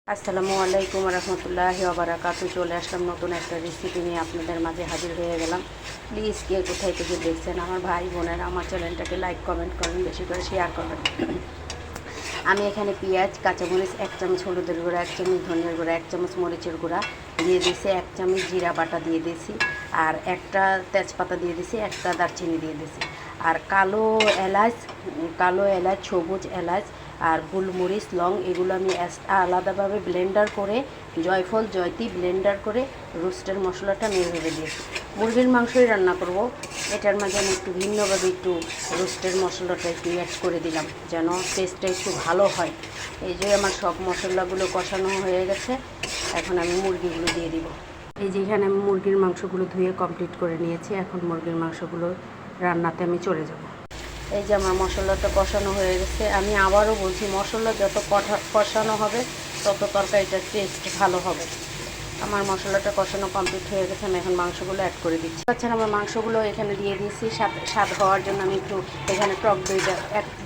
আসসালামু আলাইকুম রহমতুল্লাহি ওয়া বারাকাতুহু। চলে আসলাম নতুন একটা রেসিপি নিয়ে আপনাদের মাঝে হাজির হয়ে গেলাম। প্লিজ কে কোথায় থেকে দেখছেন আমার ভাই বোনেরা আমার চ্যানেলটাকে লাইক কমেন্ট করেন, বেশি করে শেয়ার করবেন। আমি এখানে পেঁয়াজ, কাঁচামরিচ, 1 চামচ হলুদের গুঁড়া, 1 চামচ ধনিয়ার গুঁড়া, 1 চামচ মরিচের গুঁড়া দিয়ে দিয়েছি, 1 চামচ জিরা বাটা দিয়ে দিয়েছি, আর একটা তেজপাতা দিয়ে দিয়েছি, একটা দারচিনি দিয়ে দিয়েছি, আর কালো এলাচ, সবুজ এলাচ আর গোলমরিচ, লং এগুলো আমি আলাদাভাবে ব্লেন্ডার করে জয়ফল জয়তি ব্লেন্ডার করে রোস্টের মশলাটা আমি ভেবে দিয়েছি। মুরগির মাংসই রান্না করব, এটার মাঝে আমি একটু ভিন্নভাবে একটু রোস্টের মশলাটা একটু অ্যাড করে দিলাম যেন টেস্টটা একটু ভালো হয়। এই যে আমার সব মশলাগুলো কষানো হয়ে গেছে, এখন আমি মুরগিগুলো দিয়ে দিব। এই যে এখানে আমি মুরগির মাংসগুলো ধুয়ে কমপ্লিট করে নিয়েছি, এখন মুরগির মাংসগুলো রান্নাতে আমি চলে যাব। এই যে আমার মশলাটা কষানো হয়ে গেছে। আমি আবারও বলছি, মশলা যত কষানো হবে তত তরকারিটার টেস্ট ভালো হবে। আমার মশলাটা কষানো কমপ্লিট হয়ে গেছে, আমি এখন মাংসগুলো অ্যাড করে দিচ্ছি। আচ্ছা, আমার মাংসগুলো এখানে দিয়ে দিয়েছি। স্বাদ হওয়ার জন্য আমি একটু এখানে টক দইটা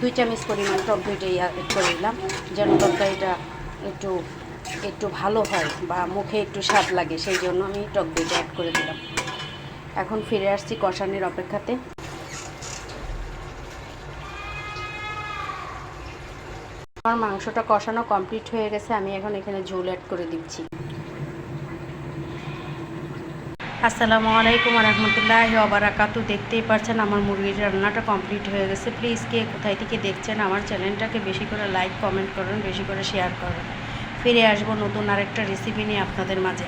2 চামচ পরিমাণ টক দইটা অ্যাড করে দিলাম যেন তরকারিটা একটু একটু ভালো হয় বা মুখে একটু স্বাদ লাগে, সেই জন্য আমি টক দইটা অ্যাড করে দিলাম। এখন ফিরে আসছি কষানির অপেক্ষাতে। আমার মাংসটা কষানো কমপ্লিট হয়ে গেছে, আমি এখন এখানে ঝোল অ্যাড করে দিচ্ছি। আসসালামু আলাইকুম রহমতুল্লাহি ওয়া বারাকাতুহু। দেখতেই পাচ্ছেন আমার মুরগির রান্নাটা কমপ্লিট হয়ে গেছে। প্লিজ কে কোথায় থেকে দেখছেন আমার চ্যানেলটাকে বেশি করে লাইক কমেন্ট করুন, বেশি করে শেয়ার করুন। ফিরে আসবো নতুন আরেকটা রেসিপি নিয়ে আপনাদের মাঝে।